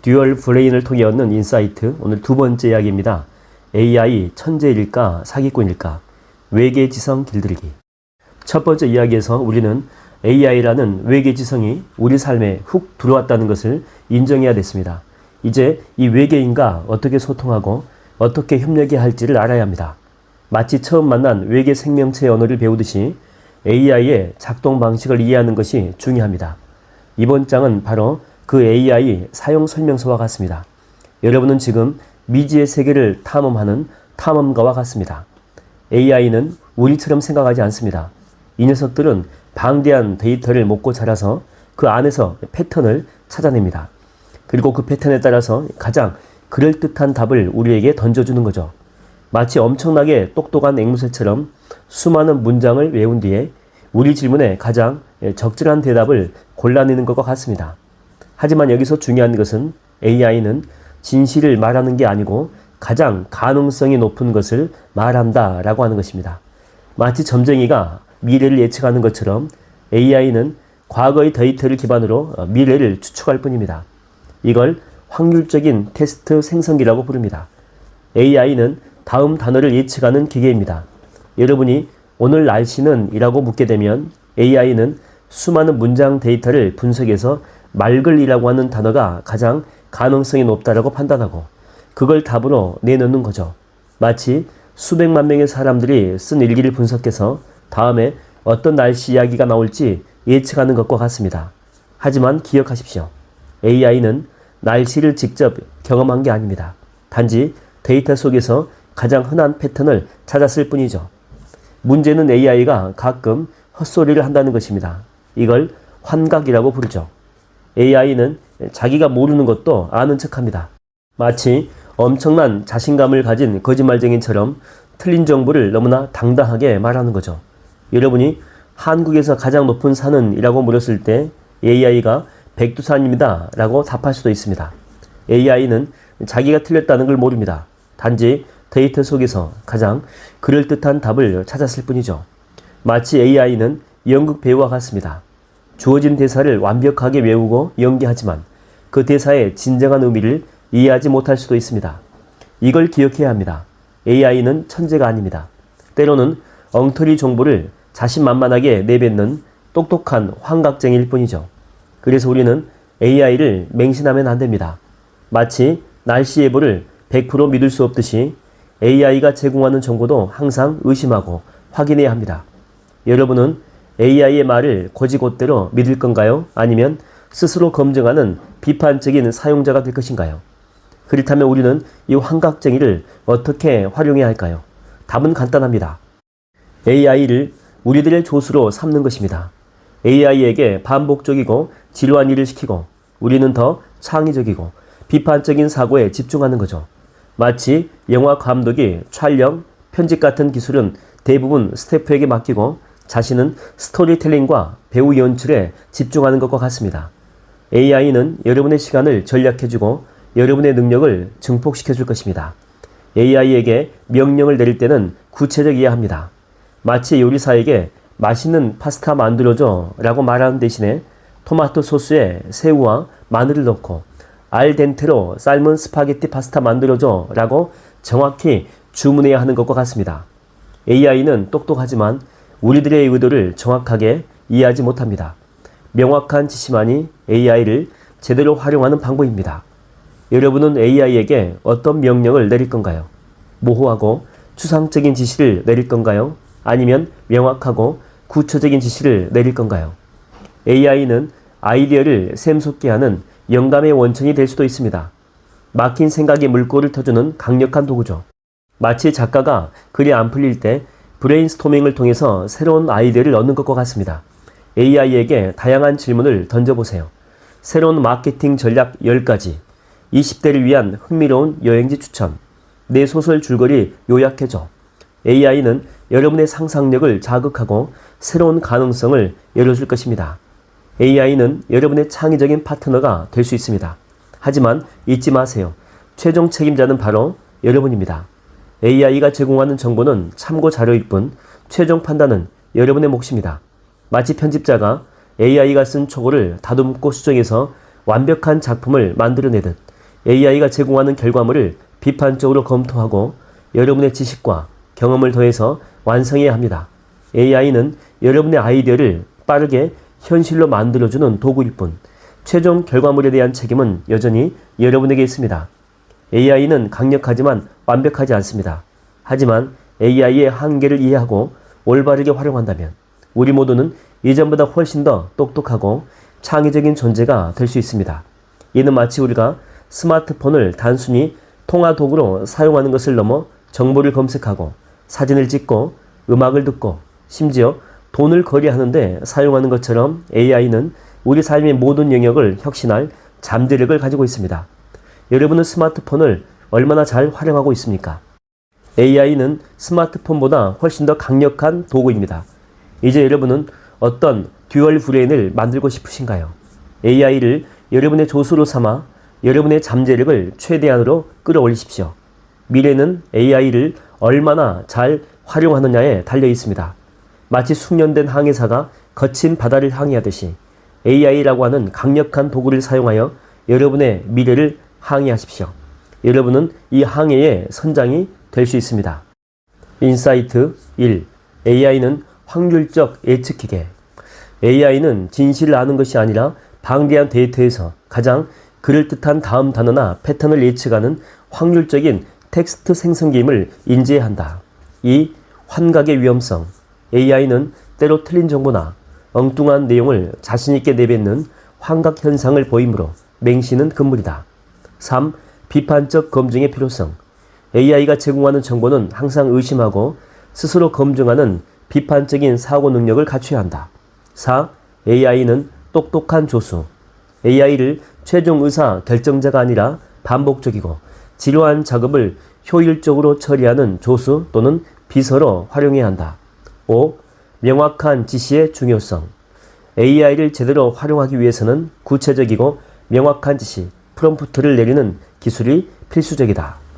듀얼 브레인을 통해 얻는 인사이트, 오늘 두 번째 이야기입니다. AI 천재일까 사기꾼일까? 외계 지성 길들이기. 첫 번째 이야기에서 우리는 AI라는 외계 지성이 우리 삶에 훅 들어왔다는 것을 인정해야 됐습니다. 이제 이 외계인과 어떻게 소통하고 어떻게 협력해야 할지를 알아야 합니다. 마치 처음 만난 외계 생명체의 언어를 배우듯이 AI의 작동 방식을 이해하는 것이 중요합니다. 이번 장은 바로 그 AI 사용 설명서와 같습니다. 여러분은 지금 미지의 세계를 탐험하는 탐험가와 같습니다. AI는 우리처럼 생각하지 않습니다. 이 녀석들은 방대한 데이터를 먹고 자라서 그 안에서 패턴을 찾아냅니다. 그리고 그 패턴에 따라서 가장 그럴듯한 답을 우리에게 던져주는 거죠. 마치 엄청나게 똑똑한 앵무새처럼 수많은 문장을 외운 뒤에 우리 질문에 가장 적절한 대답을 골라내는 것과 같습니다. 하지만 여기서 중요한 것은 AI는 진실을 말하는 게 아니고 가장 가능성이 높은 것을 말한다 라고 하는 것입니다. 마치 점쟁이가 미래를 예측하는 것처럼 AI는 과거의 데이터를 기반으로 미래를 추측할 뿐입니다. 이걸 확률적인 테스트 생성기라고 부릅니다. AI는 다음 단어를 예측하는 기계입니다. 여러분이 오늘 날씨는 이라고 묻게 되면 AI는 수많은 문장 데이터를 분석해서 말글이라고 하는 단어가 가장 가능성이 높다라고 판단하고 그걸 답으로 내놓는 거죠. 마치 수백만 명의 사람들이 쓴 일기를 분석해서 다음에 어떤 날씨 이야기가 나올지 예측하는 것과 같습니다. 하지만 기억하십시오. AI는 날씨를 직접 경험한 게 아닙니다. 단지 데이터 속에서 가장 흔한 패턴을 찾았을 뿐이죠. 문제는 AI가 가끔 헛소리를 한다는 것입니다. 이걸 환각이라고 부르죠. AI는 자기가 모르는 것도 아는 척합니다. 마치 엄청난 자신감을 가진 거짓말쟁이처럼 틀린 정보를 너무나 당당하게 말하는 거죠. 여러분이 한국에서 가장 높은 산은 이라고 물었을 때 AI가 백두산입니다 라고 답할 수도 있습니다. AI는 자기가 틀렸다는 걸 모릅니다. 단지 데이터 속에서 가장 그럴듯한 답을 찾았을 뿐이죠. 마치 AI는 연극 배우와 같습니다. 주어진 대사를 완벽하게 외우고 연기하지만 그 대사의 진정한 의미를 이해하지 못할 수도 있습니다. 이걸 기억해야 합니다. AI는 천재가 아닙니다. 때로는 엉터리 정보를 자신만만하게 내뱉는 똑똑한 환각쟁이일 뿐이죠. 그래서 우리는 AI를 맹신하면 안 됩니다. 마치 날씨 예보를 100% 믿을 수 없듯이 AI가 제공하는 정보도 항상 의심하고 확인해야 합니다. 여러분은 AI의 말을 곧이곧대로 믿을 건가요? 아니면 스스로 검증하는 비판적인 사용자가 될 것인가요? 그렇다면 우리는 이 환각쟁이를 어떻게 활용해야 할까요? 답은 간단합니다. AI를 우리들의 조수로 삼는 것입니다. AI에게 반복적이고 지루한 일을 시키고 우리는 더 창의적이고 비판적인 사고에 집중하는 거죠. 마치 영화 감독이 촬영, 편집 같은 기술은 대부분 스태프에게 맡기고 자신은 스토리텔링과 배우 연출에 집중하는 것과 같습니다. AI는 여러분의 시간을 전략해주고 여러분의 능력을 증폭시켜 줄 것입니다. AI에게 명령을 내릴 때는 구체적이어야 합니다. 마치 요리사에게 맛있는 파스타 만들어줘 라고 말하는 대신에 토마토 소스에 새우와 마늘을 넣고 알덴테로 삶은 스파게티 파스타 만들어줘 라고 정확히 주문해야 하는 것과 같습니다. AI는 똑똑하지만 우리들의 의도를 정확하게 이해하지 못합니다. 명확한 지시만이 AI를 제대로 활용하는 방법입니다. 여러분은 AI에게 어떤 명령을 내릴 건가요? 모호하고 추상적인 지시를 내릴 건가요? 아니면 명확하고 구체적인 지시를 내릴 건가요? AI는 아이디어를 샘솟게 하는 영감의 원천이 될 수도 있습니다. 막힌 생각의 물꼬를 터주는 강력한 도구죠. 마치 작가가 글이 안 풀릴 때 브레인스토밍을 통해서 새로운 아이디어를 얻는 것과 같습니다. AI에게 다양한 질문을 던져보세요. 새로운 마케팅 전략 10가지, 20대를 위한 흥미로운 여행지 추천, 내 소설 줄거리 요약해줘. AI는 여러분의 상상력을 자극하고 새로운 가능성을 열어줄 것입니다. AI는 여러분의 창의적인 파트너가 될 수 있습니다. 하지만 잊지 마세요. 최종 책임자는 바로 여러분입니다. AI가 제공하는 정보는 참고 자료일 뿐 최종 판단은 여러분의 몫입니다. 마치 편집자가 AI가 쓴 초고를 다듬고 수정해서 완벽한 작품을 만들어내듯 AI가 제공하는 결과물을 비판적으로 검토하고 여러분의 지식과 경험을 더해서 완성해야 합니다. AI는 여러분의 아이디어를 빠르게 현실로 만들어주는 도구일 뿐 최종 결과물에 대한 책임은 여전히 여러분에게 있습니다. AI는 강력하지만 완벽하지 않습니다. 하지만 AI의 한계를 이해하고 올바르게 활용한다면 우리 모두는 이전보다 훨씬 더 똑똑하고 창의적인 존재가 될 수 있습니다. 이는 마치 우리가 스마트폰을 단순히 통화 도구로 사용하는 것을 넘어 정보를 검색하고 사진을 찍고 음악을 듣고 심지어 돈을 거래하는데 사용하는 것처럼 AI는 우리 삶의 모든 영역을 혁신할 잠재력을 가지고 있습니다. 여러분은 스마트폰을 얼마나 잘 활용하고 있습니까? AI는 스마트폰보다 훨씬 더 강력한 도구입니다. 이제 여러분은 어떤 듀얼 브레인을 만들고 싶으신가요? AI를 여러분의 조수로 삼아 여러분의 잠재력을 최대한으로 끌어올리십시오. 미래는 AI를 얼마나 잘 활용하느냐에 달려 있습니다. 마치 숙련된 항해사가 거친 바다를 항해하듯이 AI라고 하는 강력한 도구를 사용하여 여러분의 미래를 항해하십시오. 여러분은 이 항해의 선장이 될 수 있습니다. 인사이트 1. AI는 확률적 예측기계. AI는 진실을 아는 것이 아니라 방대한 데이터에서 가장 그럴듯한 다음 단어나 패턴을 예측하는 확률적인 텍스트 생성기임을 인지해야 한다. 2. 환각의 위험성. AI는 때로 틀린 정보나 엉뚱한 내용을 자신있게 내뱉는 환각 현상을 보이므로 맹신은 금물이다. 3. 비판적 검증의 필요성. AI가 제공하는 정보는 항상 의심하고 스스로 검증하는 비판적인 사고 능력을 갖춰야 한다. 4. AI는 똑똑한 조수. AI를 최종 의사 결정자가 아니라 반복적이고 지루한 작업을 효율적으로 처리하는 조수 또는 비서로 활용해야 한다. 5. 명확한 지시의 중요성. AI를 제대로 활용하기 위해서는 구체적이고 명확한 지시, 프롬프트를 내리는 기술이 필수적이다.